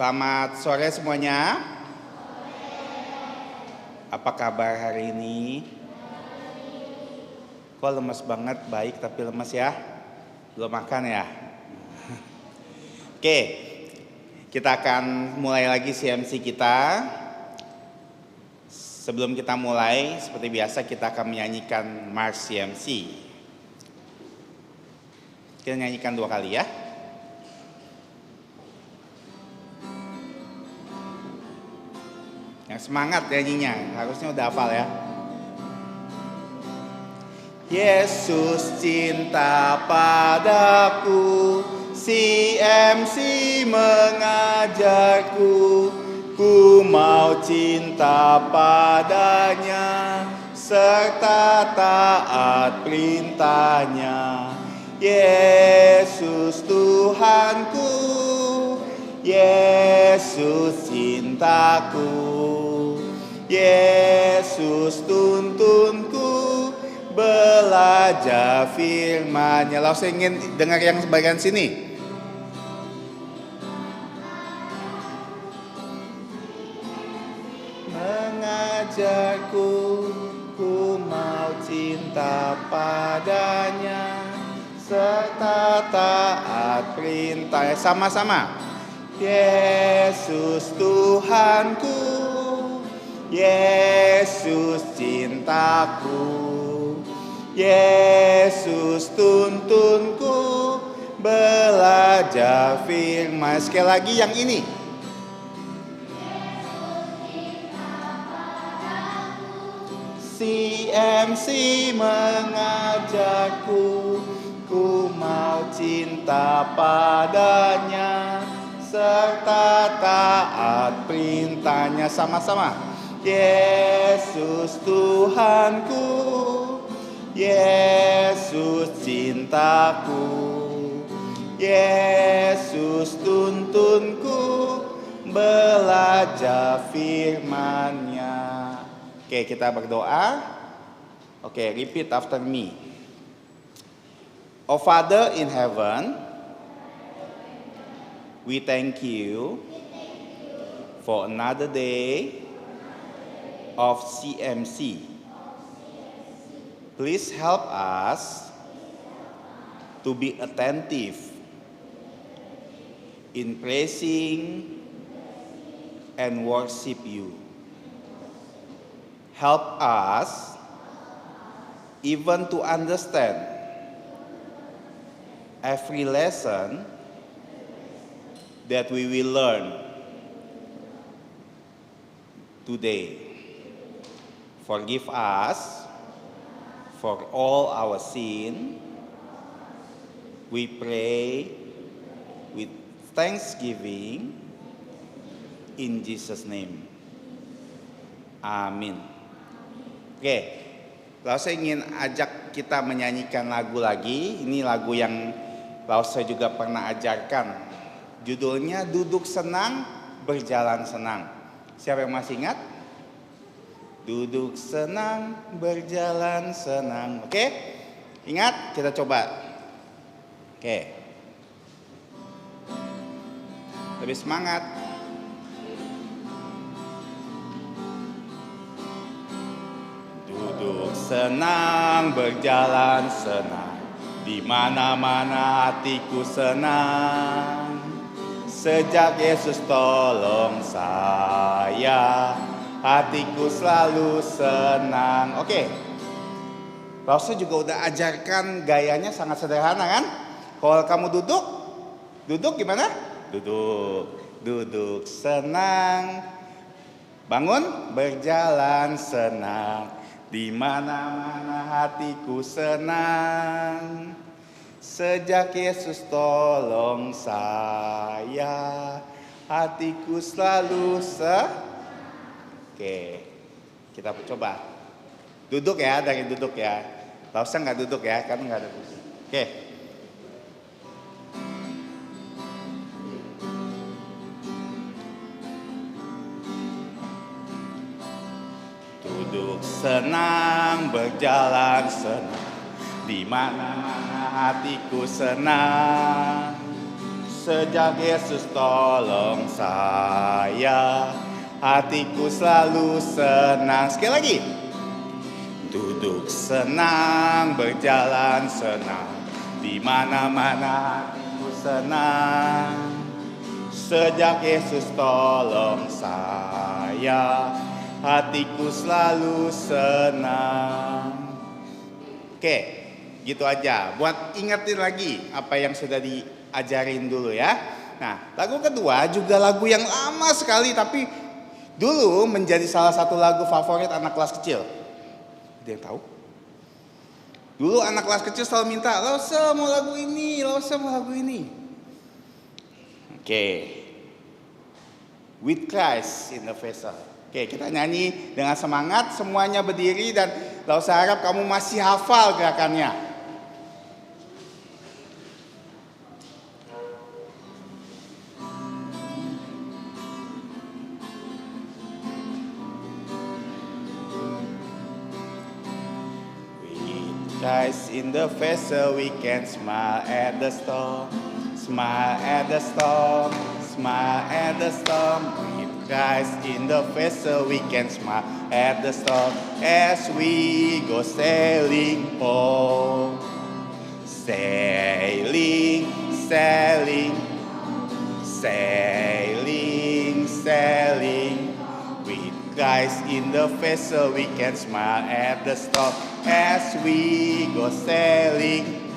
Selamat sore semuanya. Apa kabar hari ini? Kok lemes banget, baik tapi lemes ya? Belum makan ya? Oke, kita akan mulai lagi CMC kita. Sebelum kita mulai, seperti biasa kita akan menyanyikan March CMC. Kita nyanyikan 2 kali ya. Yang semangat nyanyinya, harusnya udah hafal ya. Yesus cinta padaku, CMC mengajarku, ku mau cinta padanya, serta taat perintahnya. Yesus Tuhanku, Yesus cintaku, Yesus tuntunku, belajar firman-Nya. Lalu saya ingin dengar yang bagian sini. Mengajarku, ku mau cinta padanya, serta taat perintah. Sama-sama. Yesus Tuhanku, Yesus cintaku, Yesus tuntunku, belajar firman. Sekali lagi yang ini. CMC mengajarku, ku mau cinta padanya, serta taat perintahnya. Sama-sama. Yesus Tuhanku, Yesus cintaku, Yesus tuntunku, belajar firman-Nya. Oke, kita berdoa. Oke, repeat after me. Oh Father in heaven, we thank you for another day of CMC. Please help us to be attentive in praising and worship you. Help us even to understand every lesson that we will learn today. Forgive us for all our sin. We pray with thanksgiving in Jesus' name. Amin. Oke, lalu saya ingin ajak kita menyanyikan lagu lagi. Ini lagu yang lalu saya juga pernah ajarkan. Judulnya Duduk Senang, Berjalan Senang. Siapa yang masih ingat? Duduk senang, berjalan senang. Oke? Ingat? Kita coba. Oke. Lebih semangat. Duduk senang, berjalan senang, di mana-mana hatiku senang. Sejak Yesus tolong saya, hatiku selalu senang. Oke. Lalu saya juga udah ajarkan gayanya sangat sederhana kan? Kalau kamu duduk gimana? Duduk senang. Bangun, berjalan senang. Di mana-mana hatiku senang. Sejak Yesus tolong saya, hatiku selalu Oke, kita coba. Duduk ya, dari duduk ya. Lalu saya nggak duduk ya, karena nggak ada kursi. Oke. Duduk senang, berjalan senang, di mana-mana hatiku senang. Sejak Yesus tolong saya, hatiku selalu senang. Sekali lagi. Duduk senang, berjalan senang, di mana-mana hatiku senang. Sejak Yesus tolong saya, hatiku selalu senang. Oke, gitu aja. Buat ingetin lagi apa yang sudah diajarin dulu ya. Nah, lagu kedua juga lagu yang lama sekali, tapi dulu menjadi salah satu lagu favorit anak kelas kecil. Ada yang tahu? Dulu anak kelas kecil selalu minta, Lause mau lagu ini, Lause mau lagu ini. Oke. With Christ in the Vessel. Oke, kita nyanyi dengan semangat, semuanya berdiri dan Lause harap kamu masih hafal gerakannya. Christ in the vessel, we can smile at the storm, smile at the storm, smile at the storm. With Christ in the vessel, we can smile at the storm as we go sailing home. Sailing, sailing, sailing, sailing. With Christ in the vessel, we can smile at the storm as we go sailing.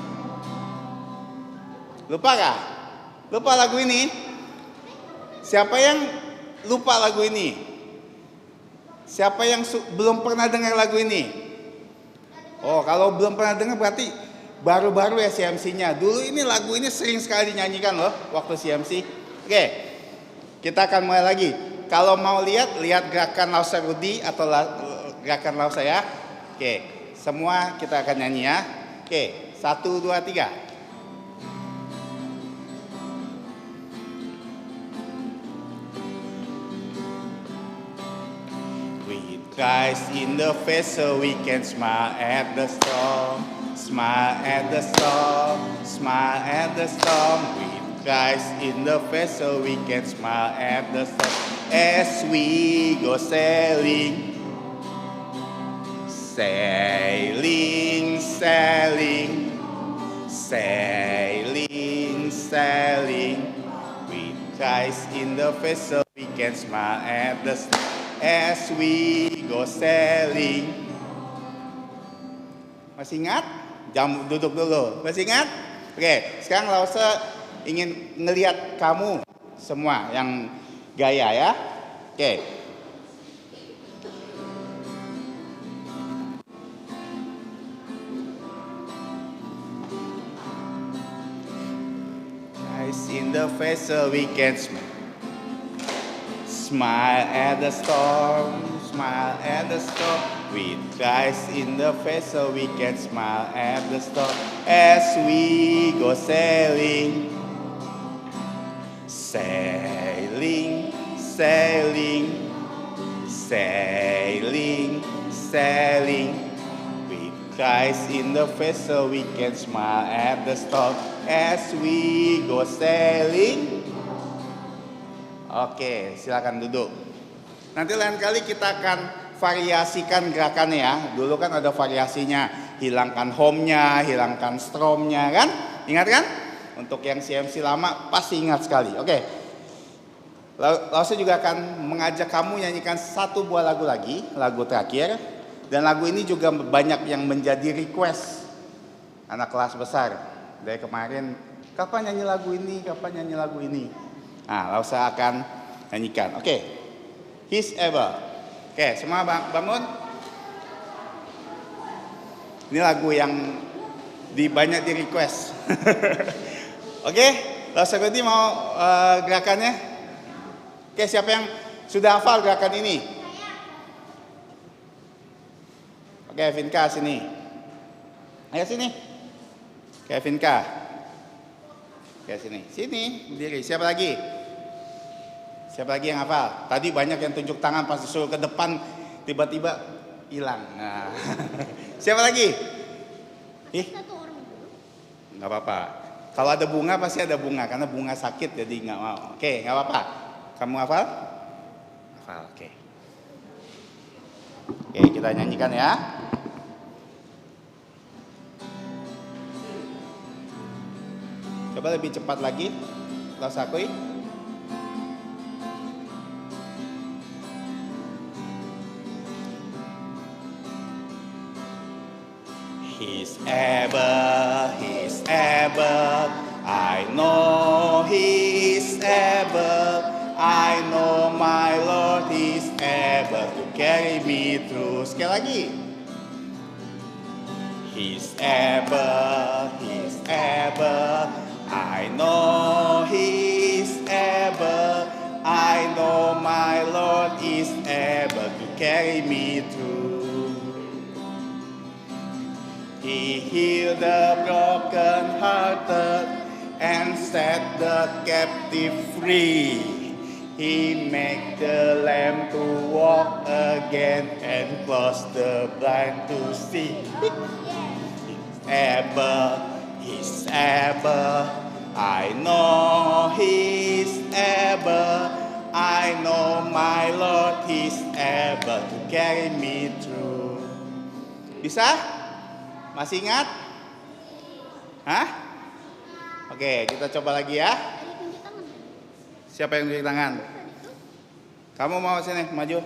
Lupa kah? Lupa lagu ini? Siapa yang lupa lagu ini? Siapa yang belum pernah dengar lagu ini? Oh, kalau belum pernah dengar berarti baru-baru ya CMC-nya. Dulu ini lagu ini sering sekali dinyanyikan loh waktu CMC. Oke, kita akan mulai lagi. Kalau mau lihat gerakan Lause Rudi atau gerakan Lause ya. Oke. Semua kita akan nyanyi ya. Oke, 1, 2, 3. With Christ in the vessel, we can smile at the storm, smile at the storm, smile at the storm. With Christ in the vessel, we can smile at the storm as we go sailing. Sailing, sailing, sailing, sailing. With Christ in the vessel, we can smile at the storm as we go sailing. Masih ingat? Jam duduk dulu. Masih ingat? Oke, sekarang Lause ingin ngelihat kamu semua yang gaya ya. Oke. In the vessel we can smile at the storm, smile at the storm. With Christ in the vessel we can smile at the storm as we go sailing, sailing, sailing, sailing, sailing. With Christ in the vessel we can smile at the storm as we go sailing. Oke, silakan duduk. Nanti lain kali kita akan variasikan gerakannya ya. Dulu kan ada variasinya, hilangkan home-nya, hilangkan strom-nya kan? Ingat kan? Untuk yang CMC lama pasti ingat sekali. Oke. Lause juga akan mengajak kamu nyanyikan satu buah lagu lagi, lagu terakhir. Dan lagu ini juga banyak yang menjadi request anak kelas besar. Dari kemarin, kapan nyanyi lagu ini, kapan nyanyi lagu ini. Nah, Lause akan nyanyikan. Oke, His Ever. Oke, semua bangun. Ini lagu yang banyak di request. Oke, Lause Rudi mau gerakannya. Oke, siapa yang sudah hafal gerakan ini? Oke, Vinka sini. Ayo sini. Oke, Vinka. Oke, sini. Sini, berdiri. Siapa lagi? Siapa lagi yang hafal? Tadi banyak yang tunjuk tangan pas disuruh ke depan tiba-tiba hilang. Nah. Siapa lagi? Ih. Enggak apa-apa. Kalau ada bunga pasti ada bunga, karena bunga sakit jadi nggak mau. Oke, nggak apa-apa. Kamu hafal? Hafal, oke. Oke, kita nyanyikan ya. Coba lebih cepat lagi. Laos akui. He's able, I know He's able, I know my Lord is able to carry me through. Sekali lagi. He's able, I know He's able, I know my Lord is able to carry me through. He healed the broken-hearted and set the captive free. He made the lame to walk again and cause the blind to see. He's able, I know He's able, I know my Lord is able to carry me through. Bisa? Masih ingat? Hah? Oke, kita coba lagi ya. Siapa yang tunjuk tangan? Kamu mau sini, maju.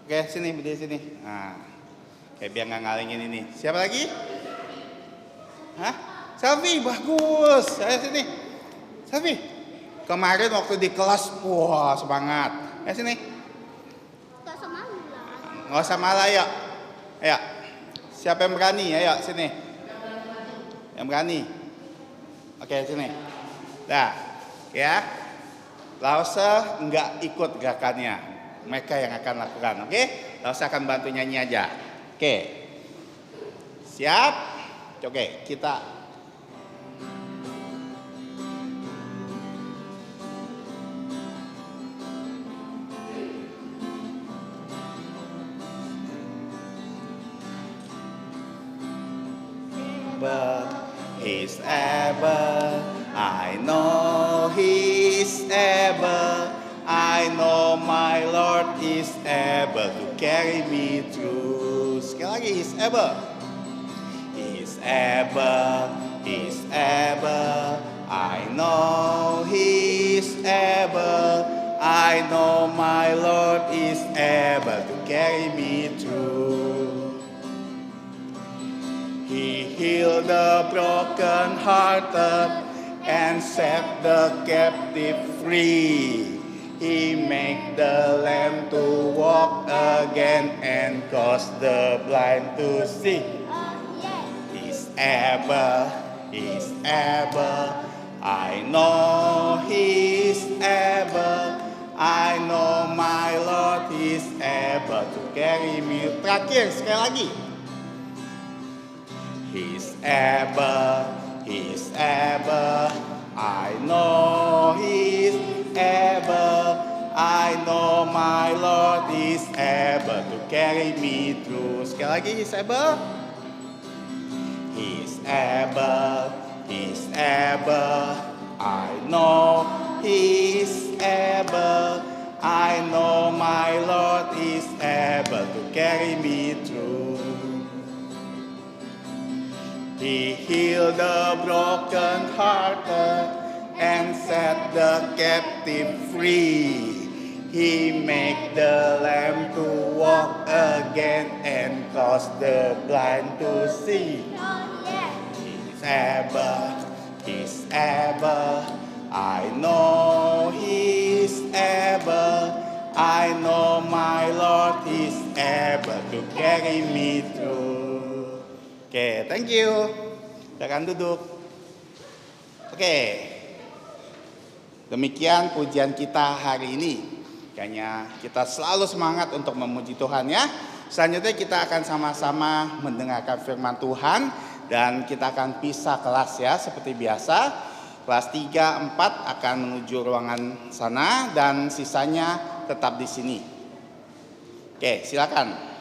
Oke, sini, berdiri sini. Nah, oke, biar nggak ngalingin ini. Siapa lagi? Hah? Selfie, bagus. Ayo sini. Selfie. Kemarin waktu di kelas, wah semangat. Ayo sini. Nggak usah malah, ayo. Ayo. Siapa yang berani? Ayo sini. Yang berani. Oke, sini. Dah, ya. Lause nggak ikut gerakannya. Mereka yang akan lakukan, oke? Lause akan bantu nyanyi aja. Oke. Siap? Oke, kita He's able, I know He's able, I know my Lord is able to carry me through. Sekali lagi, He's able. He's able, I know He's able, I know my Lord is able to carry me through. He healed the broken-hearted and set the captive free. He made the lame to walk again and caused the blind to see. He's able, I know He's able, I know my Lord is able to carry me. Terakhir, sekali lagi. He's able, I know He's able, I know my Lord is able to carry me through. Sekali lagi, He's able. He's able, I know He's able, I know my Lord is able to carry me through. He healed the broken-hearted and set the captive free. He made the lame to walk again and caused the blind to see. He's able, I know He's able, I know my Lord is able to carry me through. Oke, thank you. Silakan duduk. Oke. Demikian pujian kita hari ini. Kayaknya kita selalu semangat untuk memuji Tuhan ya. Selanjutnya kita akan sama-sama mendengarkan firman Tuhan dan kita akan pisah kelas ya seperti biasa. Kelas 3, 4 akan menuju ruangan sana dan sisanya tetap di sini. Oke, silakan.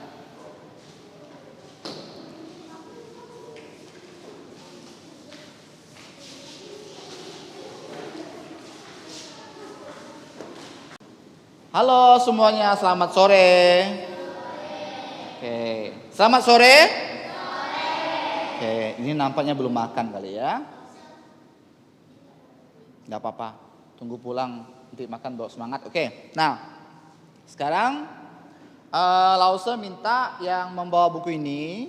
Halo semuanya, selamat sore. Oke, selamat sore. Oke, ini nampaknya belum makan kali ya. Gak apa-apa, tunggu pulang nanti makan bawa semangat. Oke, nah sekarang Lause minta yang membawa buku ini,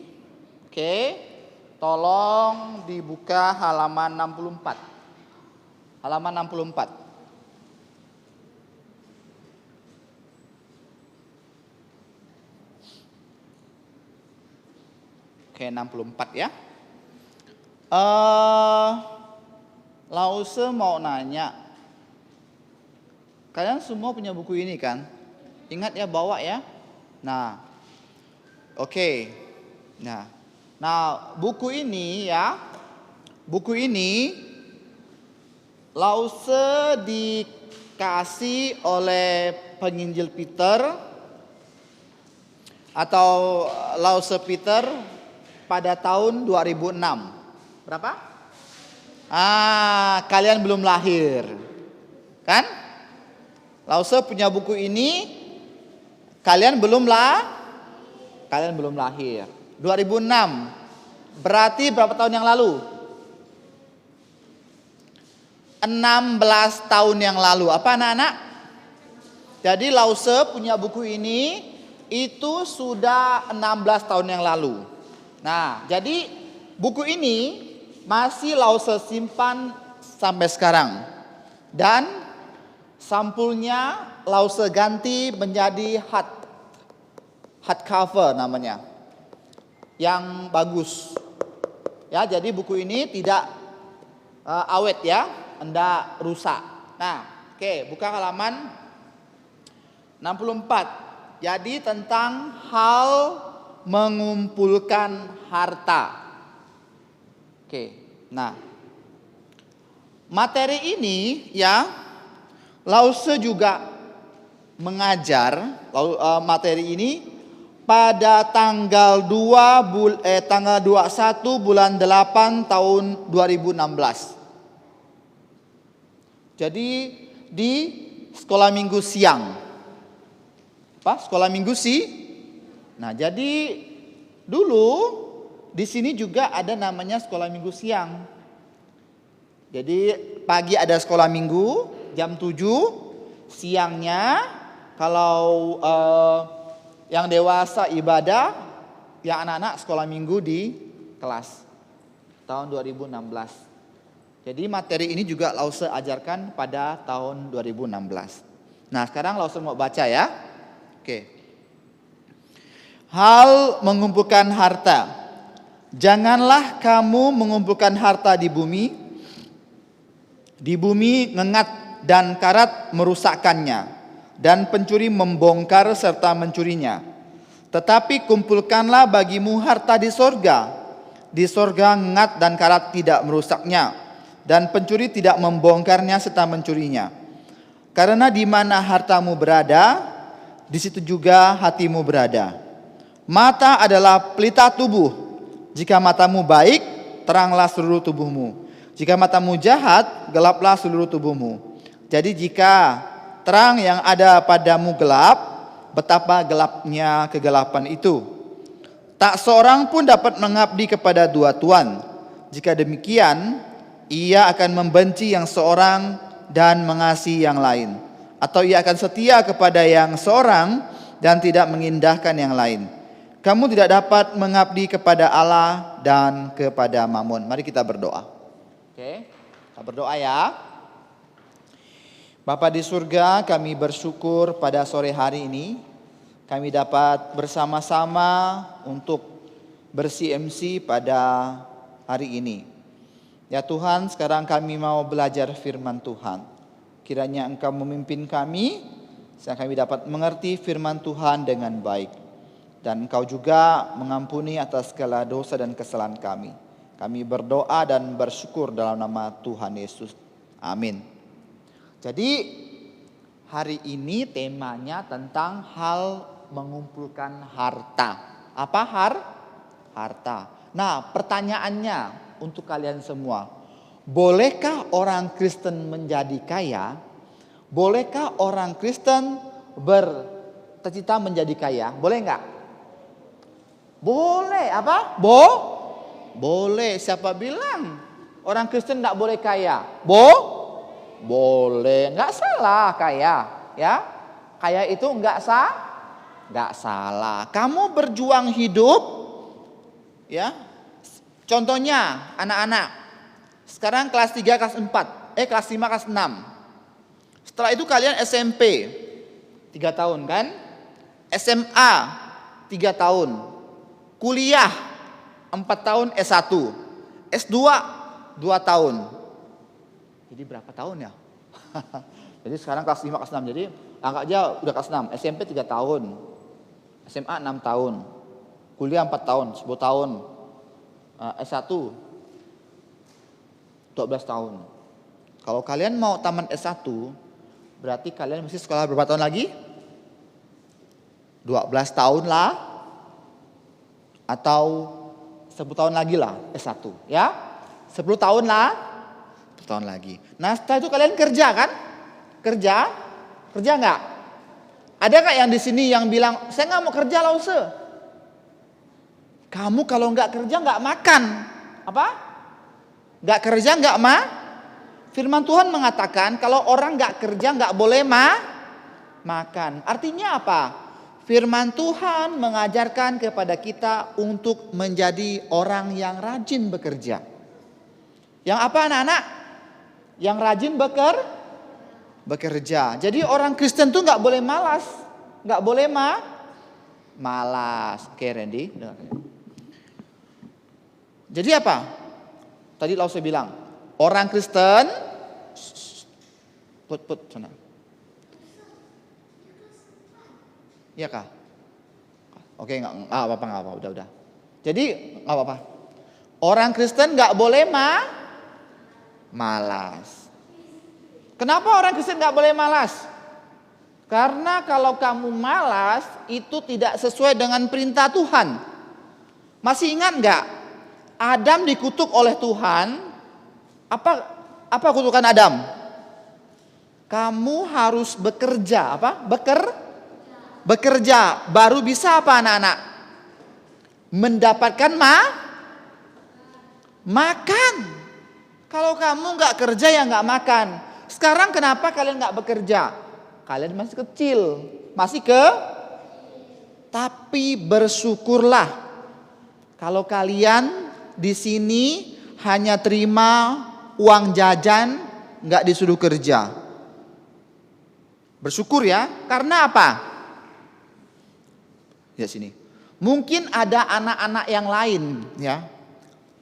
oke, tolong dibuka halaman 64. Halaman 64. Oke, 64 ya. Lause mau nanya, kalian semua punya buku ini kan? Ingat ya, bawa ya. Nah, oke. Nah, buku ini ya, buku ini Lause dikasih oleh penginjil Peter atau Lause Peter pada tahun 2006. Berapa? Kalian belum lahir. Kan? Lause punya buku ini, kalian belum lahir. 2006. Berarti berapa tahun yang lalu? 16 tahun yang lalu. Apa anak-anak? Jadi Lause punya buku ini itu sudah 16 tahun yang lalu. Nah, jadi buku ini masih Lause simpan sampai sekarang. Dan sampulnya Lause ganti menjadi hardcover namanya. Yang bagus. Ya, jadi buku ini tidak awet ya, enggak rusak. Nah, oke, buka halaman 64. Jadi tentang hal mengumpulkan harta. Oke, nah materi ini ya Lause juga mengajar materi ini pada tanggal 21 bulan 8 tahun 2016. Jadi di sekolah minggu siang. Sekolah minggu sih. Nah, jadi dulu di sini juga ada namanya sekolah minggu siang. Jadi pagi ada sekolah minggu jam 7, siangnya kalau yang dewasa ibadah, yang anak-anak sekolah minggu di kelas tahun 2016. Jadi materi ini juga Lause ajarkan pada tahun 2016. Nah, sekarang Lause mau baca ya. Oke. Hal mengumpulkan harta. Janganlah kamu mengumpulkan harta di bumi. Di bumi ngengat dan karat merusakkannya, dan pencuri membongkar serta mencurinya. Tetapi kumpulkanlah bagimu harta di sorga. Di sorga ngengat dan karat tidak merusaknya, dan pencuri tidak membongkarnya serta mencurinya. Karena di mana hartamu berada, di situ juga hatimu berada. Mata adalah pelita tubuh. Jika matamu baik, teranglah seluruh tubuhmu. Jika matamu jahat, gelaplah seluruh tubuhmu. Jadi jika terang yang ada padamu gelap, betapa gelapnya kegelapan itu. Tak seorang pun dapat mengabdi kepada dua tuan. Jika demikian, ia akan membenci yang seorang dan mengasihi yang lain. Atau ia akan setia kepada yang seorang dan tidak mengindahkan yang lain. Kamu tidak dapat mengabdi kepada Allah dan kepada Mammon. Mari kita berdoa. Oke, kita berdoa ya. Bapa di surga, kami bersyukur pada sore hari ini kami dapat bersama-sama untuk ber-CMC pada hari ini. Ya Tuhan, sekarang kami mau belajar firman Tuhan. Kiranya Engkau memimpin kami sehingga kami dapat mengerti firman Tuhan dengan baik. Dan Engkau juga mengampuni atas segala dosa dan kesalahan kami. Kami berdoa dan bersyukur dalam nama Tuhan Yesus. Amin. Jadi hari ini temanya tentang hal mengumpulkan harta. Apa harta? Nah, pertanyaannya untuk kalian semua. Bolehkah orang Kristen menjadi kaya? Bolehkah orang Kristen bercita-cita menjadi kaya? Boleh nggak? Boleh. Apa? Boleh. Siapa bilang orang Kristen nggak boleh kaya? Boleh. Nggak salah kaya. Ya, kaya itu nggak salah. Kamu berjuang hidup, ya. Contohnya anak-anak sekarang kelas 3, kelas 4, kelas 5, kelas 6. Setelah itu kalian SMP 3 tahun kan? SMA 3 tahun. Kuliah 4 tahun S1. S2 2 tahun. Jadi berapa tahun ya? Jadi sekarang kelas 5, kelas 6. Jadi angka aja udah kelas 6. SMP 3 tahun. SMA 6 tahun. Kuliah 4 tahun, 10 tahun. S1 12 tahun. Kalau kalian mau tamat S1, berarti kalian mesti sekolah berapa tahun lagi? 12 tahun lah. Atau 10 tahun lagi lah S1, ya. 10 tahun lah. 10 tahun lagi. Nah, setelah itu kalian kerja kan? Kerja nggak? Ada nggak yang di sini yang bilang saya nggak mau kerja lah Use? Kamu kalau nggak kerja nggak makan, apa? Nggak kerja nggak Firman Tuhan mengatakan kalau orang nggak kerja nggak boleh makan. Artinya apa? Firman Tuhan mengajarkan kepada kita untuk menjadi orang yang rajin bekerja. Yang apa anak-anak? Yang rajin bekerja. Jadi orang Kristen tuh nggak boleh malas, nggak boleh malas. Oke Randy, dengarkan. Jadi apa? Tadi Lause bilang, orang Kristen put sana. Iya kah? Oke, nggak apa-apa, udah. Jadi nggak apa-apa. Orang Kristen nggak boleh malas. Kenapa orang Kristen nggak boleh malas? Karena kalau kamu malas itu tidak sesuai dengan perintah Tuhan. Masih ingat nggak? Adam dikutuk oleh Tuhan. Apa kutukan Adam? Kamu harus bekerja. Apa? Bekerja. Baru bisa apa anak-anak? Mendapatkan makan. Kalau kamu nggak kerja ya nggak makan. Sekarang kenapa kalian nggak bekerja? Kalian masih kecil. Tapi bersyukurlah. Kalau kalian di sini hanya terima uang jajan, nggak disuruh kerja. Bersyukur ya. Karena apa? Lihat sini. Mungkin ada anak-anak yang lain ya.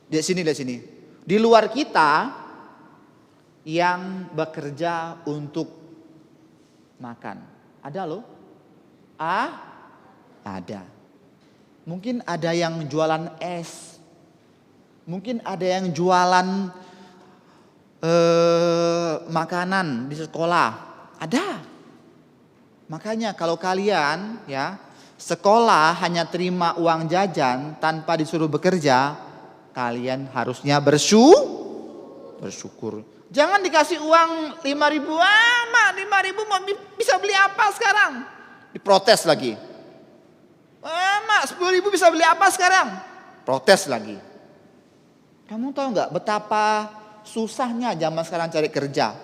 Lihat sini. Di luar kita yang bekerja untuk makan. Ada loh. Ada. Mungkin ada yang jualan es. Mungkin ada yang jualan makanan di sekolah. Ada. Makanya kalau kalian ya sekolah hanya terima uang jajan tanpa disuruh bekerja, kalian harusnya bersyukur. Jangan dikasih uang 5.000, mak 5.000 mau bisa beli apa sekarang? Diprotes lagi. Mak 10.000 bisa beli apa sekarang? Protes lagi. Kamu tahu nggak betapa susahnya zaman sekarang cari kerja?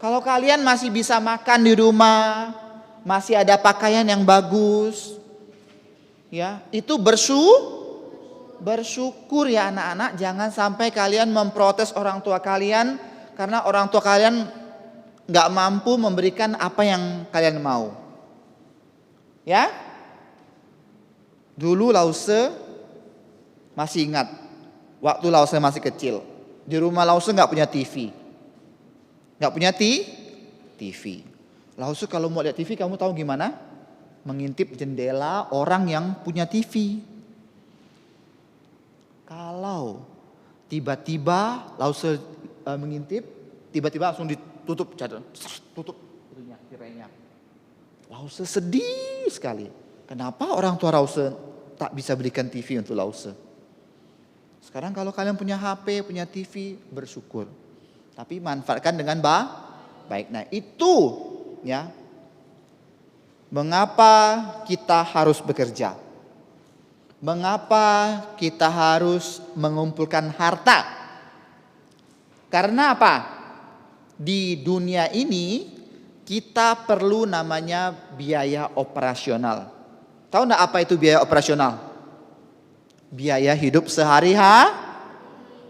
Kalau kalian masih bisa makan di rumah, masih ada pakaian yang bagus, ya itu bersyukur ya anak-anak. Jangan sampai kalian memprotes orang tua kalian karena orang tua kalian nggak mampu memberikan apa yang kalian mau. Ya, dulu Lause masih ingat waktu Lause masih kecil. Di rumah Lause nggak punya TV, TV. Lause kalau mau lihat TV kamu tahu gimana? Mengintip jendela orang yang punya TV. Kalau tiba-tiba Lause mengintip, tiba-tiba langsung ditutup tutup tirainya. Lause sedih sekali. Kenapa orang tua Lause tak bisa belikan TV untuk Lause? Sekarang kalau kalian punya HP, punya TV, bersyukur. Tapi manfaatkan dengan baik. Nah itu ya. Mengapa kita harus bekerja? Mengapa kita harus mengumpulkan harta? Karena apa? Di dunia ini kita perlu namanya biaya operasional. Tahu enggak apa itu biaya operasional? Biaya hidup sehari-hari.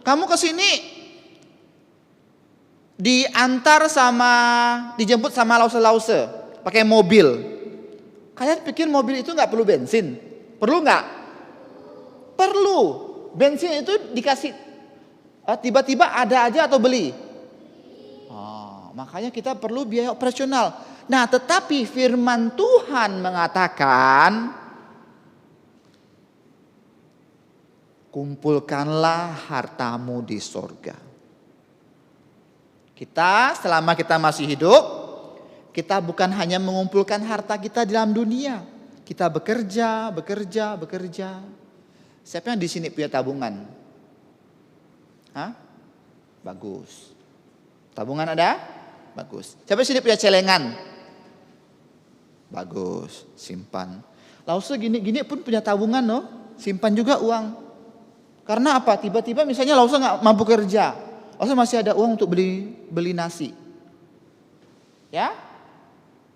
Kamu ke sini dijemput sama lause-lause pakai mobil. Kalian pikir mobil itu nggak perlu bensin? Perlu nggak? Perlu. Bensin itu dikasih tiba-tiba ada aja atau beli? Makanya kita perlu biaya operasional. Nah, tetapi firman Tuhan mengatakan, kumpulkanlah hartamu di sorga. Kita selama kita masih hidup, kita bukan hanya mengumpulkan harta kita di dalam dunia. Kita bekerja. Siapa yang di sini punya tabungan? Hah? Bagus. Tabungan ada? Bagus. Siapa di sini punya celengan? Bagus. Simpan. Lause gini-gini pun punya tabungan loh. Simpan juga uang. Karena apa? Tiba-tiba misalnya Lause nggak mampu kerja. Lause masih ada uang untuk beli nasi. Ya?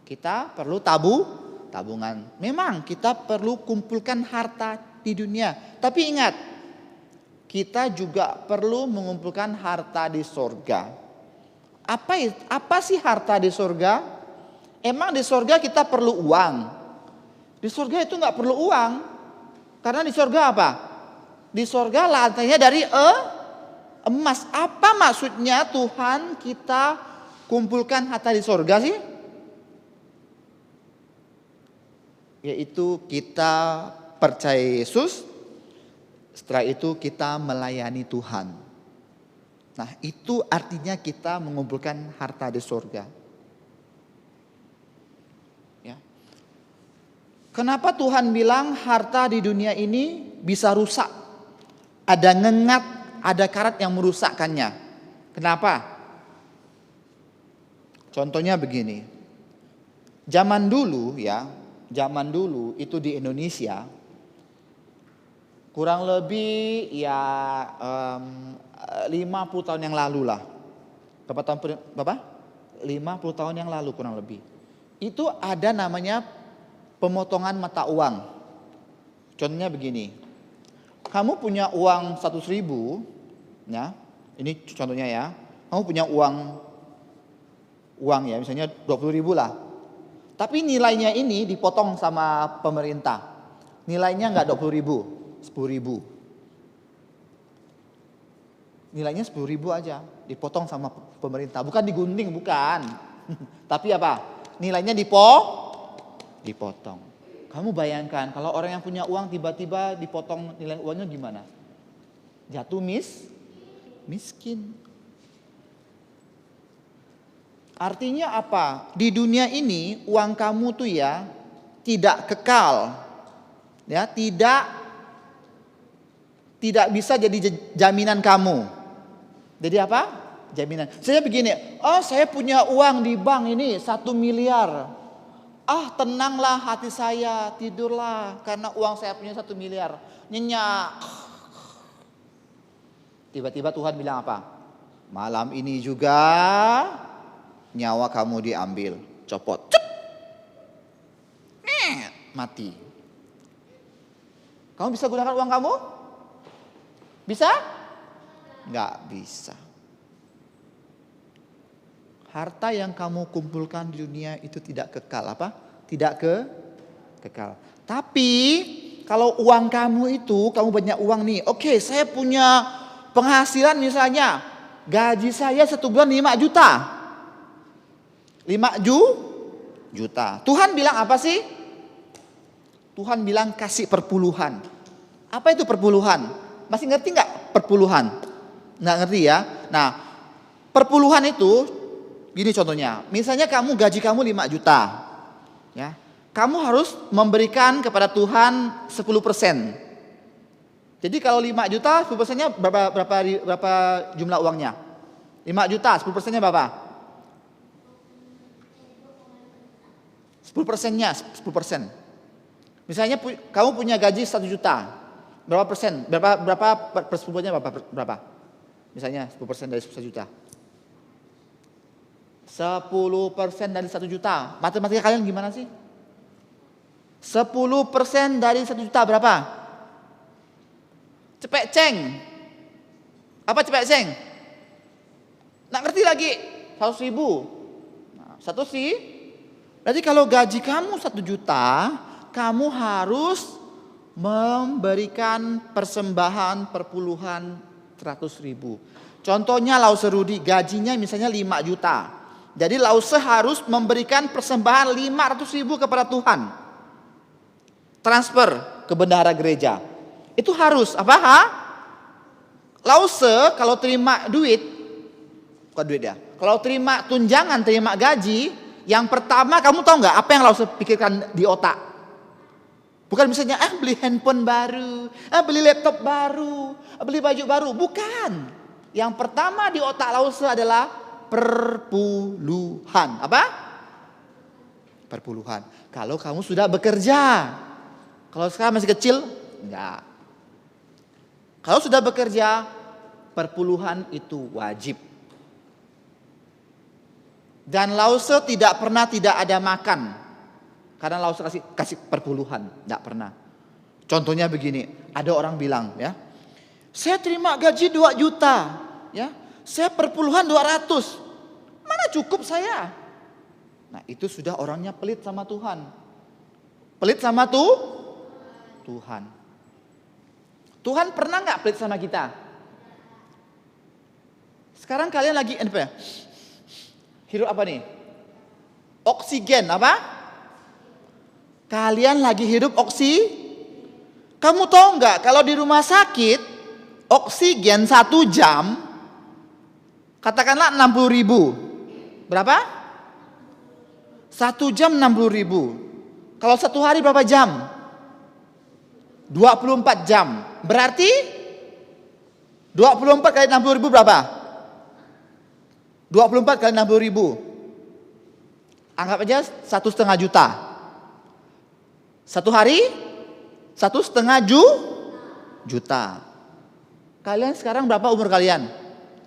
Kita perlu tabungan. Memang kita perlu kumpulkan harta di dunia. Tapi ingat, kita juga perlu mengumpulkan harta di sorga. Apa sih harta di sorga? Emang di sorga kita perlu uang? Di sorga itu nggak perlu uang. Karena di sorga apa? Di sorga lantainya dari emas. Apa maksudnya Tuhan kita kumpulkan harta di sorga sih? Yaitu kita percaya Yesus, setelah itu kita melayani Tuhan. Nah, itu artinya kita mengumpulkan harta di sorga. Ya. Kenapa Tuhan bilang harta di dunia ini bisa rusak? Ada ngengat, ada karat yang merusakkannya. Kenapa? Contohnya begini. Zaman dulu itu di Indonesia kurang lebih 50 tahun yang lalu lah. Berapa? 50 tahun yang lalu kurang lebih. Itu ada namanya pemotongan mata uang. Contohnya begini. Kamu punya uang 100.000, ya. Ini contohnya ya. Kamu punya uang ya, misalnya 20.000 lah. Tapi nilainya ini dipotong sama pemerintah. Nilainya enggak 20.000, 10.000. Nilainya 10.000 aja, dipotong sama pemerintah. Bukan digunting, bukan. Tapi apa? Nilainya dipotong. Kamu bayangkan kalau orang yang punya uang tiba-tiba dipotong nilai uangnya gimana? Jatuh miskin. Artinya apa? Di dunia ini uang kamu tuh ya tidak kekal. Ya, tidak bisa jadi jaminan kamu. Jadi apa? Jaminan. Saya begini, saya punya uang di bank ini 1 miliar. Tenanglah hati saya, tidurlah karena uang saya punya 1 miliar. Nyenyak. Tiba-tiba Tuhan bilang apa? Malam ini juga nyawa kamu diambil, copot, mati. Kamu bisa gunakan uang kamu? Bisa? Nggak bisa. Harta yang kamu kumpulkan di dunia itu tidak kekal. Apa? Tidak kekal. Tapi kalau uang kamu itu, kamu banyak uang nih. Oke, saya punya penghasilan misalnya, gaji saya 1 bulan 5 juta. 5 juta. Tuhan bilang apa sih? Tuhan bilang kasih perpuluhan. Apa itu perpuluhan? Masih ngerti nggak perpuluhan? Nggak ngerti ya? Nah, perpuluhan itu gini contohnya. Misalnya gaji kamu 5 juta. Ya. Kamu harus memberikan kepada Tuhan 10%. Jadi kalau 5 juta 10%-nya berapa jumlah uangnya? 5 juta 10%-nya berapa? 10%-nya 10%. Misalnya kamu punya gaji 1 juta. Berapa persen? Berapa per 10%-nya berapa? Misalnya 10% dari 1 juta. 10% dari 1 juta. Matematika kalian gimana sih? 10% dari 1 juta berapa? Cepek ceng. Apa cepek ceng? Nggak ngerti lagi. 100 ribu. Nah, 1 sih. Berarti kalau gaji kamu 1 juta, kamu harus memberikan persembahan perpuluhan 100 ribu. Contohnya Lause Rudi gajinya misalnya 5 juta. Jadi Lause harus memberikan persembahan 500 ribu kepada Tuhan. Transfer ke bendahara gereja. Itu harus apa? Lause kalau terima duit, bukan duit ya. Kalau terima tunjangan, terima gaji, yang pertama kamu tahu nggak apa yang Lause pikirkan di otak? Bukan misalnya beli handphone baru, beli laptop baru, beli baju baru. Bukan. Yang pertama di otak Lause adalah perpuluhan. Apa? Perpuluhan. Kalau kamu sudah bekerja. Kalau sekarang masih kecil, enggak. Kalau sudah bekerja, perpuluhan itu wajib. Dan Lause tidak pernah tidak ada makan. Karena Lause kasih perpuluhan, tidak pernah. Contohnya begini, ada orang bilang ya, saya terima gaji 2 juta, ya, saya perpuluhan 200, mana cukup saya? Nah itu sudah orangnya pelit sama Tuhan. Pelit sama Tuhan. Tuhan pernah nggak pelit sama kita? Sekarang kalian lagi apa ya? Hirup apa nih? Oksigen apa? Kalian lagi hidup Kamu tahu nggak kalau di rumah sakit oksigen 1 jam katakanlah 60 ribu. Berapa? 1 jam 60 ribu. Kalau 1 hari berapa jam? 24 jam. Berarti 24 kali 60 ribu berapa? 24 kali 60 ribu. Anggap aja 1,5 juta. 1 hari 1,5 juta. Kalian sekarang berapa umur kalian?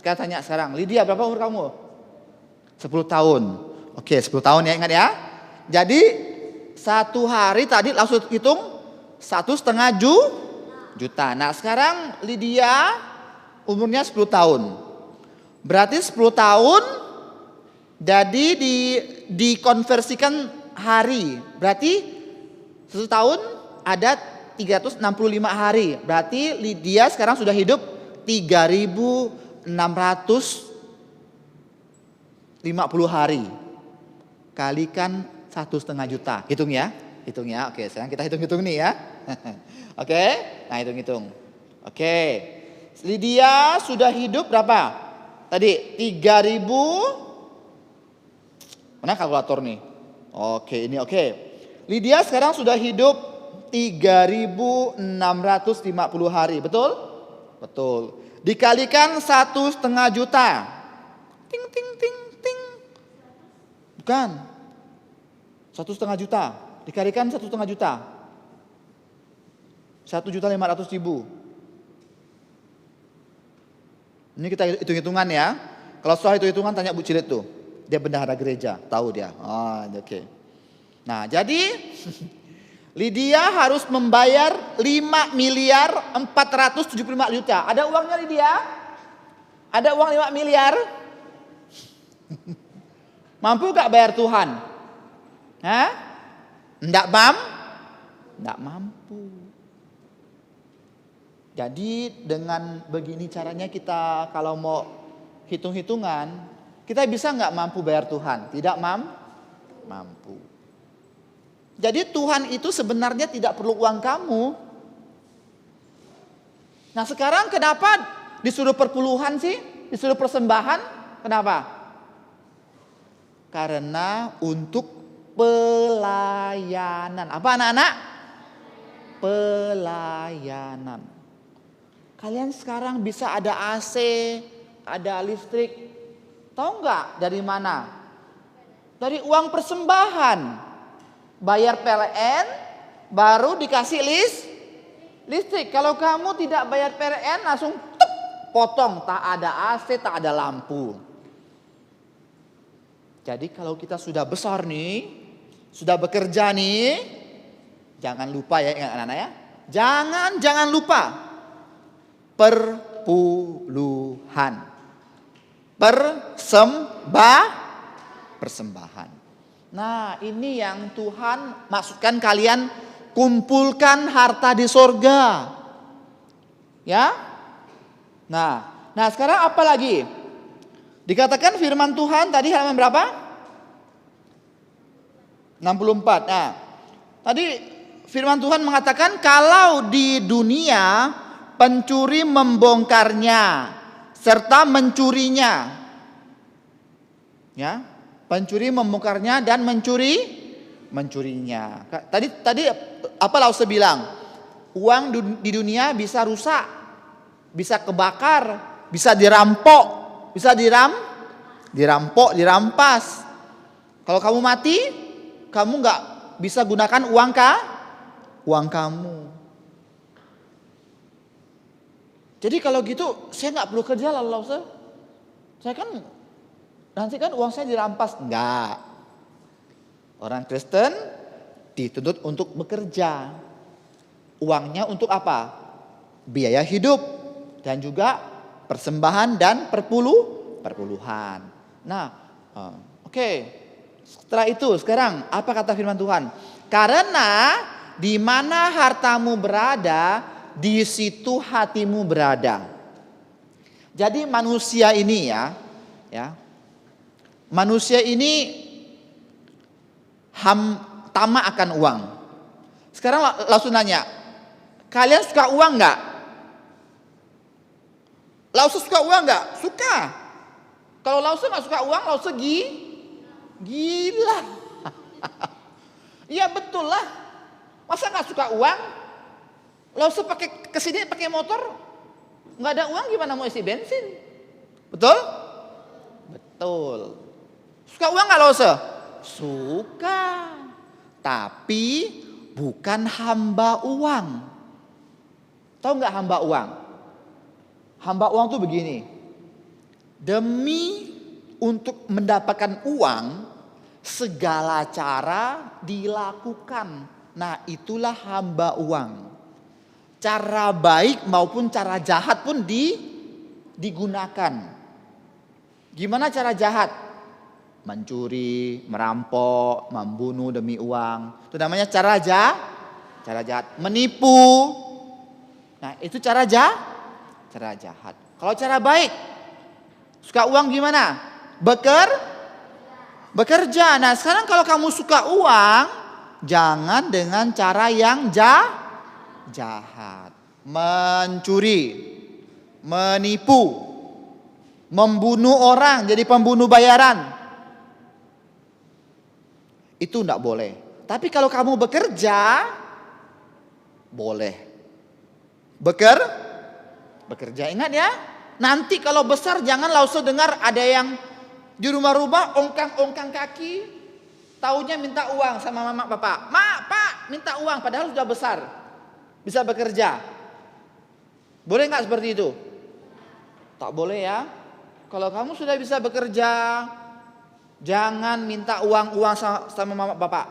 Sekarang tanya sekarang. Lydia berapa umur kamu? 10 tahun. Oke 10 tahun ya, ingat ya. Jadi 1 hari tadi langsung hitung 1,5 juta. Nah sekarang Lydia umurnya 10 tahun. Berarti 10 tahun jadi dikonversikan hari. Berarti 1 tahun ada 365 hari. Berarti Lydia sekarang sudah hidup 3.650 hari. Kalikan 1,5 juta. Hitung ya. Oke, sekarang kita hitung-hitung nih ya. Oke, nah hitung-hitung. Oke, Lydia sudah hidup berapa? Tadi 3.000. Mana kalkulator nih? Oke, ini oke. Lydia sekarang sudah hidup 3.650 hari, betul? Betul. Dikalikan 1,5 juta. Ting ting ting ting. Bukan. 1,5 juta. Dikalikan 1,5 juta. 1.500.000. Ini kita hitung-hitungan ya. Kalau soal hitung-hitungan tanya Bu Cilit tuh. Dia bendahara gereja, tahu dia. Oke. Nah, jadi Lydia harus membayar 5.475 juta. Ada uangnya Lydia? Ada uang 5 miliar? Mampu gak bayar Tuhan? Hah? Enggak mampu. Jadi dengan begini caranya kita kalau mau hitung-hitungan, kita bisa nggak mampu bayar Tuhan? Tidak mampu. Jadi Tuhan itu sebenarnya tidak perlu uang kamu. Nah sekarang kenapa disuruh perpuluhan sih? Disuruh persembahan? Kenapa? Karena untuk pelayanan. Apa anak-anak? Pelayanan. Kalian sekarang bisa ada AC, ada listrik. Tahu nggak dari mana? Dari uang persembahan. bayar PLN, baru dikasih listrik. Kalau kamu tidak bayar PLN, langsung tuk, potong, tak ada AC, tak ada lampu. Jadi kalau kita sudah besar nih, sudah bekerja nih, jangan lupa ya, ingat anak-anak ya. Jangan lupa perpuluhan. Persembahan. Nah, ini yang Tuhan maksudkan kalian kumpulkan harta di sorga. Ya. Nah sekarang apa lagi? Dikatakan firman Tuhan tadi halaman berapa? 64. Nah, tadi firman Tuhan mengatakan kalau di dunia pencuri membongkarnya serta mencurinya. Ya, pencuri membongkarnya dan mencurinya. Tadi apa Lause bilang? Uang di dunia bisa rusak, bisa kebakar, bisa dirampok, bisa dirampok, dirampas. Kalau kamu mati, kamu nggak bisa gunakan uang kamu. Jadi kalau gitu saya nggak perlu kerja lah Lause. Saya kan nanti kan uang saya dirampas. Enggak. Orang Kristen dituntut untuk bekerja. Uangnya untuk apa? Biaya hidup dan juga persembahan dan perpuluhan. Nah, oke. Setelah itu sekarang apa kata firman Tuhan? Karena di mana hartamu berada, di situ hatimu berada. Jadi manusia ini ya. Manusia ini tamak akan uang. Sekarang langsung nanya, kalian suka uang nggak? Lause suka uang nggak? Suka. Kalau Lause nggak suka uang, Lause gila. Iya betul lah. Masa nggak suka uang? Lause pakai kesini pakai motor, nggak ada uang gimana mau isi bensin? Betul? Betul. Suka uang nggak Lause? Suka. Tapi bukan hamba uang. Tahu nggak hamba uang? Hamba uang tuh begini. Demi untuk mendapatkan uang, segala cara dilakukan. Nah, itulah hamba uang. Cara baik maupun cara jahat pun digunakan. Gimana cara jahat? Mencuri, merampok, membunuh demi uang. Itu namanya cara jahat. Menipu. Nah, itu cara jahat. Kalau cara baik, suka uang gimana? Bekerja. Nah, sekarang kalau kamu suka uang, jangan dengan cara yang jahat. Mencuri, menipu, membunuh orang jadi pembunuh bayaran. Itu enggak boleh. Tapi kalau kamu bekerja, boleh. Bekerja. Ingat ya, nanti kalau besar jangan Lause dengar ada yang di rumah-rumah ongkang-ongkang kaki, taunya minta uang sama mama bapak. Pak, minta uang padahal sudah besar. Bisa bekerja. Boleh nggak seperti itu? Tak boleh ya. Kalau kamu sudah bisa bekerja, jangan minta uang sama mama bapak.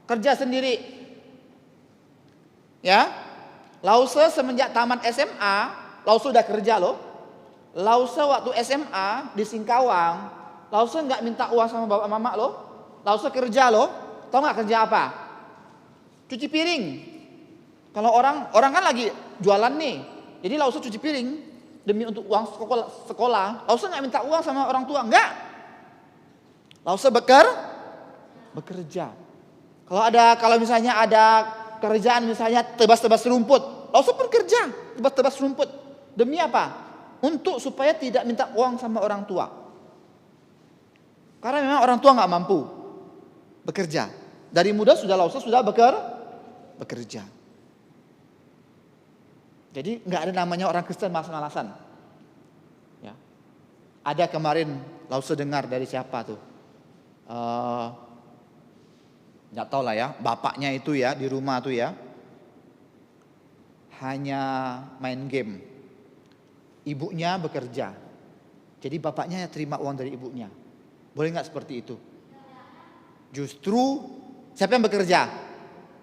Kerja sendiri. Ya. Lause semenjak tamat SMA, Lause udah kerja loh. Lause waktu SMA di Singkawang, Lause nggak minta uang sama bapak mama loh. Lause kerja loh. Tahu nggak kerja apa? Cuci piring. Kalau orang kan lagi jualan nih, jadi Lause cuci piring demi untuk uang sekolah. Lause nggak minta uang sama orang tua, nggak. Lause bekerja. Kalau misalnya ada kerjaan misalnya tebas-tebas rumput, Lause bekerja tebas-tebas rumput. Demi apa? Untuk supaya tidak minta uang sama orang tua. Karena memang orang tua nggak mampu bekerja. Dari muda Lause sudah bekerja. Jadi nggak ada namanya orang Kristen malas-malasan. Ya. Ada kemarin Lause dengar dari siapa tuh? nggak tahu lah ya, bapaknya itu ya di rumah tuh ya hanya main game, ibunya bekerja, jadi bapaknya terima uang dari ibunya. Boleh nggak seperti itu? Justru siapa yang bekerja?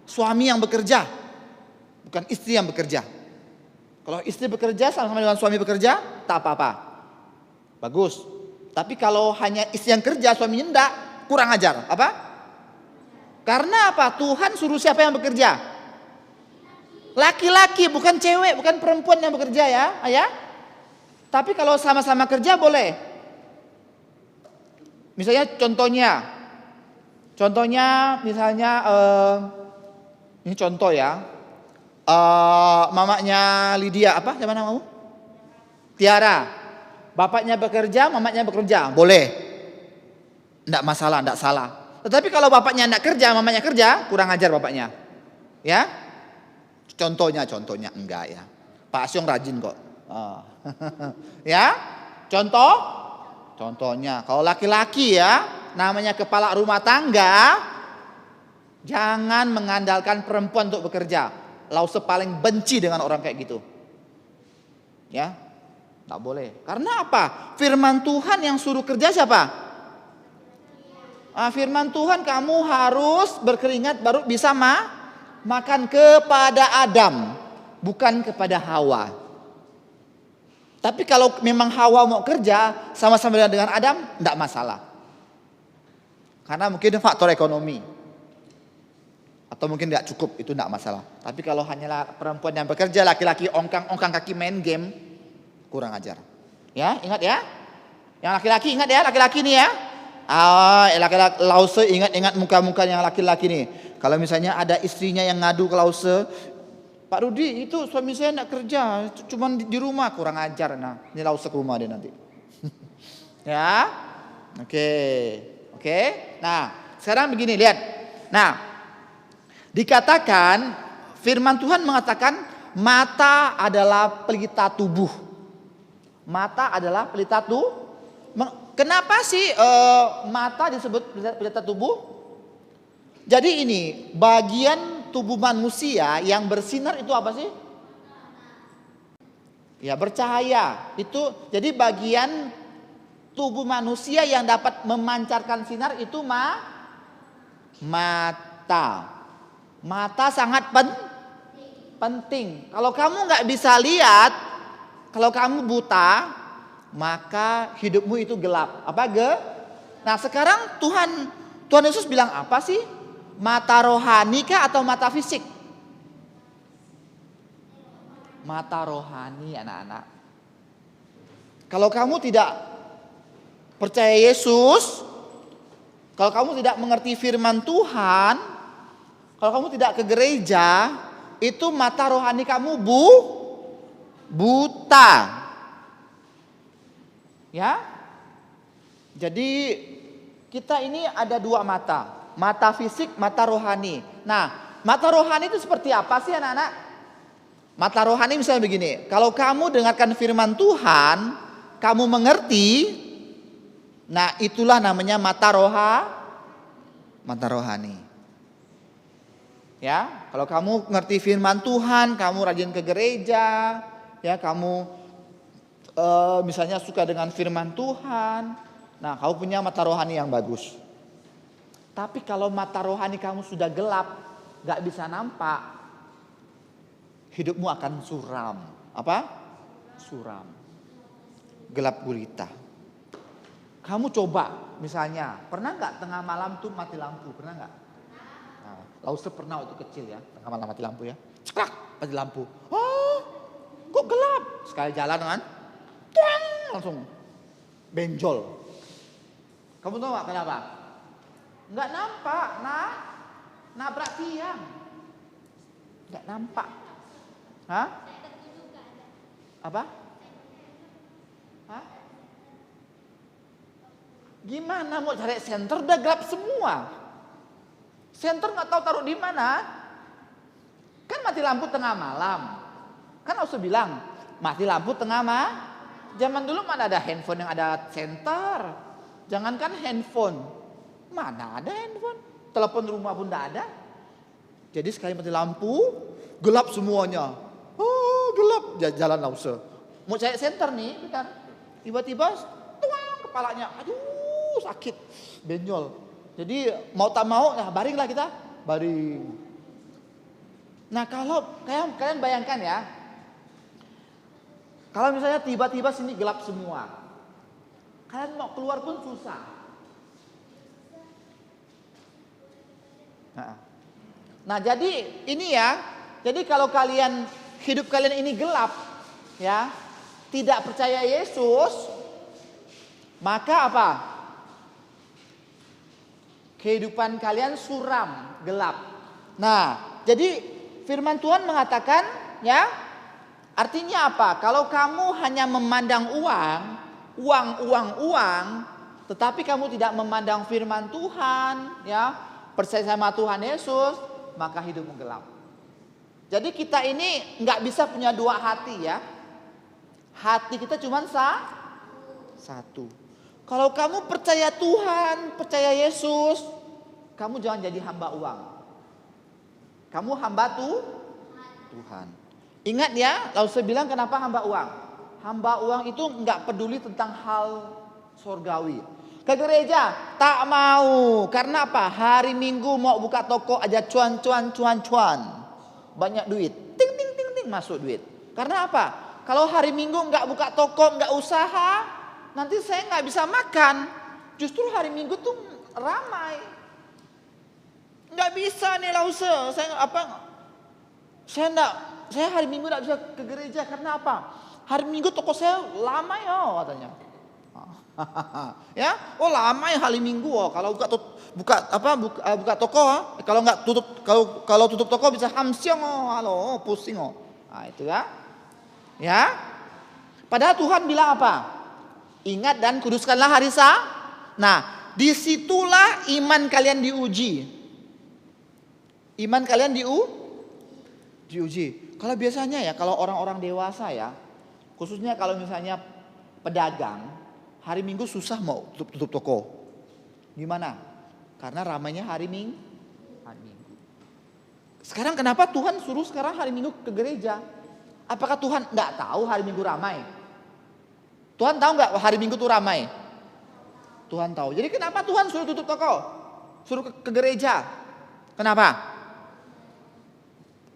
Suami yang bekerja, bukan istri yang bekerja. Kalau istri bekerja sama-sama dengan suami bekerja, tak apa-apa, bagus. Tapi kalau hanya istri yang kerja, suaminya enggak, kurang ajar. Apa? Karena apa? Tuhan suruh siapa yang bekerja? Laki-laki, bukan cewek, bukan perempuan yang bekerja ya, ayah. Tapi kalau sama-sama kerja boleh. Misalnya contohnya misalnya ini contoh ya. Mamanya Lydia, apa siapa namamu? Tiara. Bapaknya bekerja, mamanya bekerja, boleh. Enggak masalah, enggak salah. Tetapi kalau bapaknya enggak kerja, mamanya kerja, kurang ajar bapaknya. Ya? Contohnya enggak ya. Pak Asyong rajin kok. Ya? Contohnya, kalau laki-laki ya, namanya kepala rumah tangga, jangan mengandalkan perempuan untuk bekerja. Lause paling benci dengan orang kayak gitu. Ya? Enggak boleh. Karena apa? Firman Tuhan yang suruh kerja siapa? Firman Tuhan kamu harus berkeringat baru bisa makan kepada Adam, bukan kepada Hawa. Tapi kalau memang Hawa mau kerja sama-sama dengan Adam, enggak masalah. Karena mungkin faktor ekonomi. Atau mungkin enggak cukup, itu enggak masalah. Tapi kalau hanyalah perempuan yang bekerja, laki-laki ongkang kaki main game, kurang ajar. Ya, ingat ya. Yang laki-laki ingat ya, laki-laki nih ya. Laki-laki Lause ingat muka-muka yang laki-laki nih. Kalau misalnya ada istrinya yang ngadu ke Lause, Pak Rudi itu suami saya enggak kerja, cuma di rumah, kurang ajar. Nah, ini Lause ke rumah dia nanti. Ya. Oke. Nah, sekarang begini, lihat. Nah, dikatakan firman Tuhan mengatakan mata adalah pelita tubuh. Mata adalah pelita tubuh. Kenapa sih mata disebut pelita tubuh? Jadi ini bagian tubuh manusia yang bersinar itu apa sih? Ya, bercahaya. Itu jadi bagian tubuh manusia yang dapat memancarkan sinar itu mata. Mata sangat penting. Kalau kamu nggak bisa lihat, kalau kamu buta, maka hidupmu itu gelap. Nah, sekarang Tuhan Yesus bilang apa sih? Mata rohani kah atau mata fisik? Mata rohani, anak-anak. Kalau kamu tidak percaya Yesus, kalau kamu tidak mengerti firman Tuhan, kalau kamu tidak ke gereja, itu mata rohani kamu buta. Ya. Jadi kita ini ada dua mata. Mata fisik, mata rohani. Nah, mata rohani itu seperti apa sih anak-anak? Mata rohani misalnya begini. Kalau kamu dengarkan firman Tuhan, kamu mengerti. Nah, itulah namanya mata rohani. Ya, kalau kamu ngerti firman Tuhan, kamu rajin ke gereja, ya kamu misalnya suka dengan firman Tuhan, nah kamu punya mata rohani yang bagus. Tapi kalau mata rohani kamu sudah gelap, gak bisa nampak, hidupmu akan suram. Apa? Suram. Gelap gulita. Kamu coba misalnya, pernah gak tengah malam tuh mati lampu? Pernah gak? Nah, Lause pernah waktu kecil ya, tengah malam mati lampu ya. Ceklak, mati lampu. Oh, kok gelap? Sekali jalan kan? Langsung benjol. Kamu tahu gak kenapa? Nggak nampak, nabrak tiang. Nggak nampak. Hah? Apa? Hah? Gimana mau cari senter udah gelap semua. Senter nggak tahu taruh di mana. Kan mati lampu tengah malam. Kan harus bilang mati lampu tengah malam. Zaman dulu mana ada handphone yang ada senter. Jangankan handphone. Mana ada handphone. telepon rumah pun tidak ada. Jadi sekali mati lampu, gelap semuanya. Oh, gelap jalan Lause. Mau cari senter nih, bentar. Tiba-tiba tuang kepalanya. Aduh, sakit. Benjol. Jadi mau tak mau, nah baringlah kita. Baring. Nah, kalau kalian bayangkan ya. Kalau misalnya tiba-tiba sini gelap semua. Kalian mau keluar pun susah. Nah, jadi ini ya. Jadi kalau hidup kalian ini gelap, ya, tidak percaya Yesus, maka apa? Kehidupan kalian suram, gelap. Nah, jadi firman Tuhan mengatakan, ya, artinya apa? Kalau kamu hanya memandang uang, tetapi kamu tidak memandang firman Tuhan, ya, percaya sama Tuhan Yesus, maka hidupmu gelap. Jadi kita ini nggak bisa punya dua hati, ya. Hati kita cuma satu. Kalau kamu percaya Tuhan, percaya Yesus, kamu jangan jadi hamba uang. Kamu hamba Tuhan. Ingat ya, Lause bilang kenapa hamba uang? Hamba uang itu nggak peduli tentang hal surgawi. Ke gereja tak mau. Karena apa? Hari Minggu mau buka toko aja cuan. Banyak duit. Ting masuk duit. Karena apa? Kalau hari Minggu nggak buka toko, nggak usaha, nanti saya nggak bisa makan. Justru hari Minggu tuh ramai. Nggak bisa nih Lause. Saya hari Minggu nggak bisa ke gereja karena apa? Hari Minggu toko saya lama ya katanya. Ya, oh lama ya hari Minggu. Oh, kalau buka toko, kalau nggak tutup, kalau tutup toko bisa hamsiong, halo, pusing. Nah, itu ya. Ya. Padahal Tuhan bilang apa? Ingat dan kuduskanlah hari Nah, disitulah iman kalian diuji. Iman kalian diuji. Kalau biasanya ya, kalau orang-orang dewasa ya, khususnya kalau misalnya pedagang, hari Minggu susah mau tutup toko. Gimana? Karena ramainya hari Minggu. Sekarang kenapa Tuhan suruh sekarang hari Minggu ke gereja? Apakah Tuhan nggak tahu hari Minggu ramai? Tuhan tahu nggak hari Minggu tuh ramai? Tuhan tahu. Jadi kenapa Tuhan suruh tutup toko? Suruh ke gereja? Kenapa?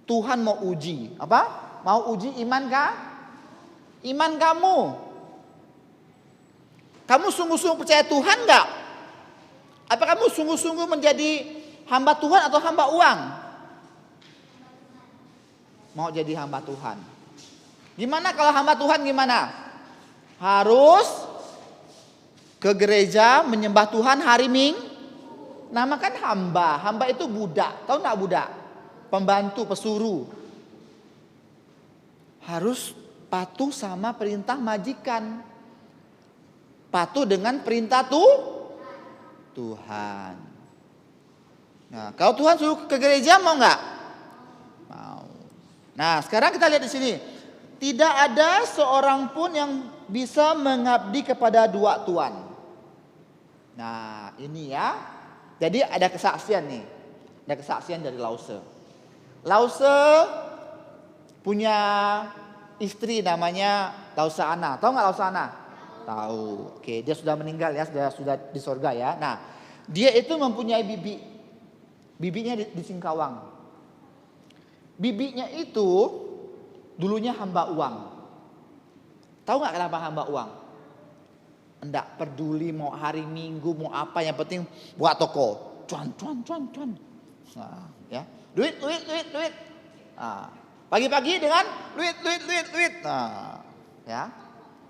Tuhan mau uji. Apa? Mau uji iman kamu. Kamu sungguh-sungguh percaya Tuhan nggak? Apa kamu sungguh-sungguh menjadi hamba Tuhan atau hamba uang? Mau jadi hamba Tuhan. Gimana kalau hamba Tuhan gimana? Harus ke gereja menyembah Tuhan hari Minggu. Nama kan hamba. Hamba itu budak. Tahu nggak budak? Pembantu, pesuruh. Harus patuh sama perintah majikan. Patuh dengan perintah Tuhan. Nah, kalau Tuhan suruh ke gereja mau nggak? Mau. Nah, sekarang kita lihat di sini. Tidak ada seorang pun yang bisa mengabdi kepada dua tuan. Nah, ini ya. Jadi ada kesaksian nih. Ada kesaksian dari Lause. Lause punya istri namanya Lause Ana. Tahu nggak Lause Ana? Tahu. Oke, dia sudah meninggal ya, sudah di sorga ya. Nah, dia itu mempunyai bibi. Bibinya di Singkawang. Bibinya itu dulunya hamba uang. Tahu nggak kenapa hamba uang? Enggak peduli mau hari Minggu mau apa, yang penting buat toko. Cuan. Nah, ya. Duit. Nah, pagi-pagi dengan duit. Nah, ya.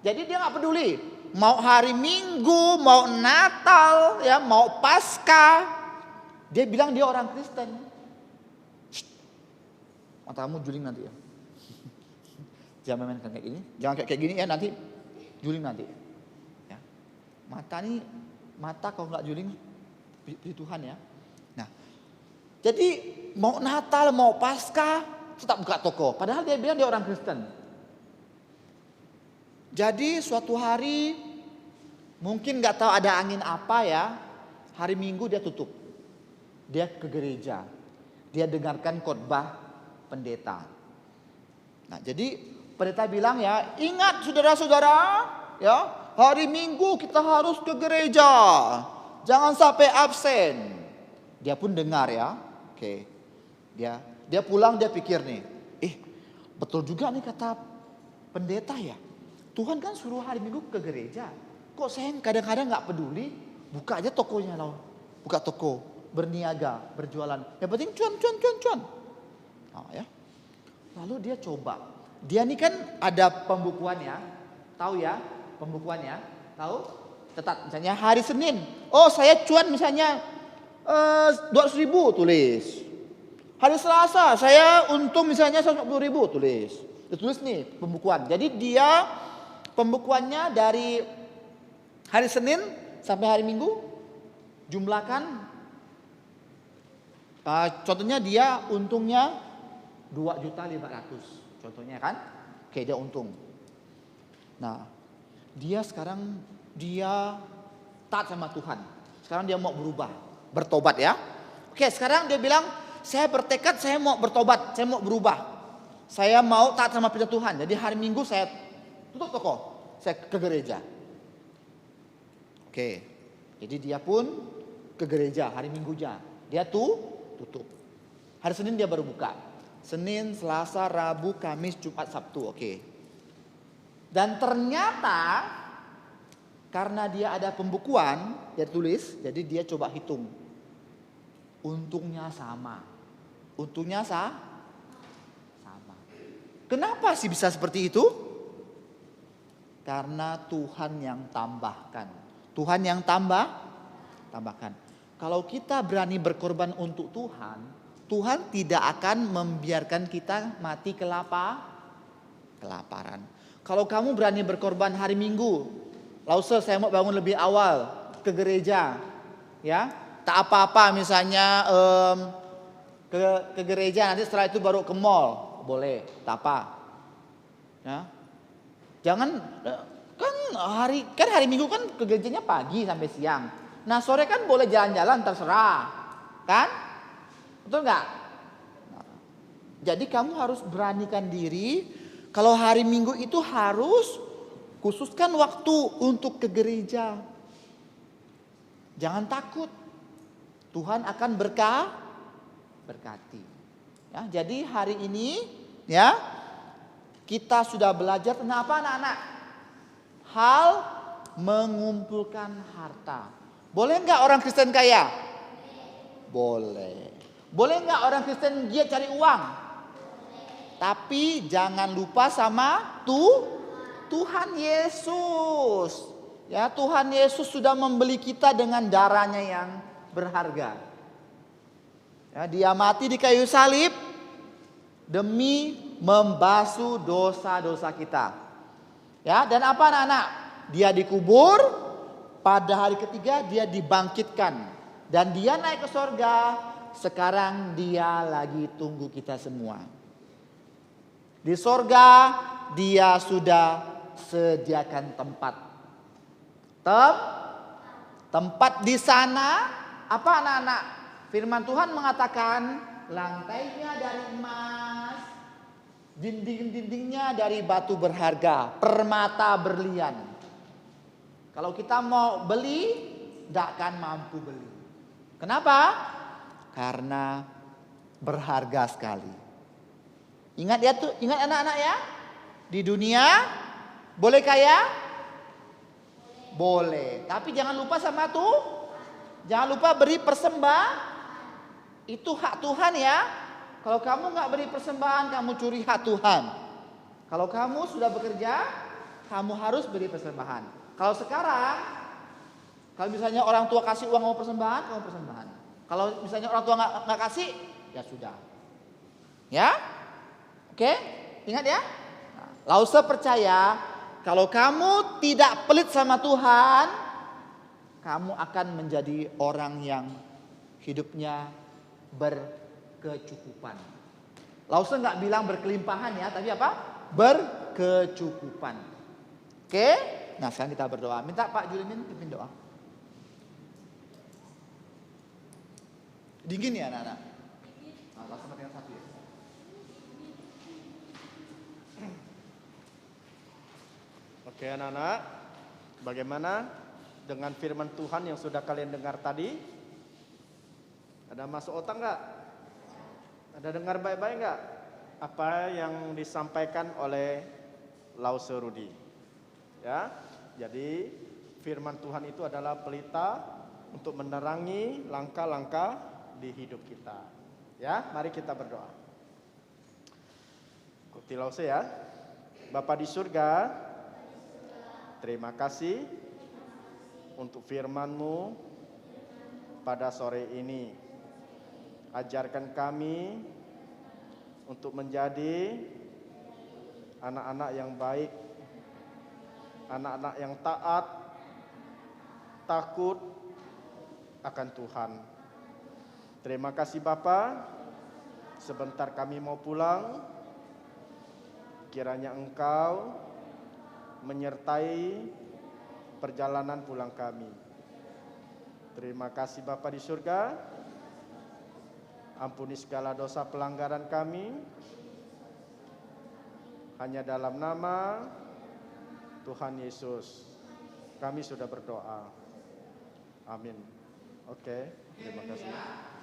Jadi dia nggak peduli mau hari Minggu, mau Natal, ya, mau Paskah. Dia bilang dia orang Kristen. Matamu juling nanti ya. Jangan main kayak gini, jangan kayak gini ya, nanti juling nanti. Ya. Mata kalau nggak juling pilih Tuhan ya. Nah, jadi mau Natal mau Paskah tetap buka toko. Padahal dia bilang dia orang Kristen. Jadi suatu hari mungkin nggak tahu ada angin apa ya, hari Minggu dia tutup. Dia ke gereja. Dia dengarkan khotbah pendeta. Nah, jadi pendeta bilang ya, ingat saudara-saudara, ya, hari Minggu kita harus ke gereja. Jangan sampai absen. Dia pun dengar ya. Oke. Dia pulang, dia pikir nih, betul juga nih kata pendeta ya. Tuhan kan suruh hari Minggu ke gereja. Kok saya kadang-kadang nggak peduli, buka aja tokonya loh. Buka toko, berniaga, berjualan. Yang penting cuan. Nah, ya. Lalu dia coba. Dia ini kan ada pembukuannya. Tahu ya pembukuannya? Tahu? Tetap misalnya hari Senin. Oh, saya cuan misalnya 200.000 tulis. Hari Selasa saya untung misalnya 150.000 tulis. Ditulis nih pembukuan. Jadi dia pembukuannya dari hari Senin sampai hari Minggu jumlahkan. Contohnya dia untungnya 2.500.000. Contohnya kan. Oke, dia untung. Nah, dia sekarang dia taat sama Tuhan. Sekarang dia mau berubah, bertobat ya. Oke, sekarang dia bilang, saya bertekad saya mau bertobat, saya mau berubah. Saya mau taat sama perintah Tuhan. Jadi hari Minggu saya tutup toko, saya ke gereja. Oke, jadi dia pun ke gereja hari Minggunya. Dia tutup. Hari Senin dia baru buka. Senin, Selasa, Rabu, Kamis, Jumat, Sabtu. Oke. Dan ternyata karena dia ada pembukuan, dia tulis, jadi dia coba hitung. Untungnya sama. Sama. Kenapa sih bisa seperti itu? Karena Tuhan yang tambahkan. Tuhan yang tambahkan. Kalau kita berani berkorban untuk Tuhan, Tuhan tidak akan membiarkan kita mati kelaparan. Kalau kamu berani berkorban hari Minggu, lalu saya mau bangun lebih awal ke gereja, ya, tak apa-apa misalnya ke gereja, nanti setelah itu baru ke mall, boleh, tak apa, ya. Jangan kan hari Minggu kan ke gerejanya pagi sampai siang. Nah sore kan boleh jalan-jalan terserah, kan? Betul nggak? Nah, jadi kamu harus beranikan diri. Kalau hari Minggu itu harus khususkan waktu untuk ke gereja. Jangan takut. Tuhan akan berkati. Ya, jadi hari ini ya kita sudah belajar tentang apa anak-anak? Hal mengumpulkan harta. Boleh nggak orang Kristen kaya? Boleh. Boleh nggak orang Kristen giat cari uang? Tapi jangan lupa sama Tuhan Yesus. Ya, Tuhan Yesus sudah membeli kita dengan darahnya yang berharga. Ya, dia mati di kayu salib demi membasuh dosa-dosa kita. Ya, dan apa anak-anak? Dia dikubur, pada hari ketiga dia dibangkitkan dan dia naik ke sorga. Sekarang dia lagi tunggu kita semua. Di sorga dia sudah sediakan tempat di sana. Apa anak-anak? Firman Tuhan mengatakan lantainya dari emas, dinding-dindingnya dari batu berharga, permata berlian. Kalau kita mau beli, tidak akan mampu beli. Kenapa? Karena berharga sekali. Ingat ya tuh, ingat anak-anak ya. Di dunia boleh kaya? Boleh. Tapi jangan lupa sama tuh. Jangan lupa beri persembahan. Itu hak Tuhan ya. Kalau kamu nggak beri persembahan, kamu curi hak Tuhan. Kalau kamu sudah bekerja, kamu harus beri persembahan. Kalau sekarang, kalau misalnya orang tua kasih uang mau persembahan, kamu persembahan. Kalau misalnya orang tua nggak kasih, ya sudah. Ya, oke, ingat ya. Nah, Lause percaya, kalau kamu tidak pelit sama Tuhan, kamu akan menjadi orang yang hidupnya berkecukupan. Lause nggak bilang berkelimpahan ya, tapi apa? Berkecukupan. Oke, nah sekarang kita berdoa. Minta Pak Julimin pimpin doa. Dingin ya anak-anak? Nah, langsung matikan satu ya. Oke anak-anak, bagaimana dengan firman Tuhan yang sudah kalian dengar tadi? Ada masuk otak nggak? Ada dengar baik-baik nggak? Apa yang disampaikan oleh Lause Rudi? Ya, jadi firman Tuhan itu adalah pelita untuk menerangi langkah-langkah di hidup kita. Ya, mari kita berdoa. Ikuti Lause ya. Bapa di surga, terima kasih untuk firman-Mu pada sore ini. Ajarkan kami untuk menjadi anak-anak yang baik, anak-anak yang taat, takut akan Tuhan. Terima kasih Bapa. Sebentar kami mau pulang. Kiranya Engkau menyertai perjalanan pulang kami. Terima kasih Bapa di surga. Ampuni segala dosa pelanggaran kami. Hanya dalam nama Tuhan Yesus kami sudah berdoa. Amin. Oke, terima kasih.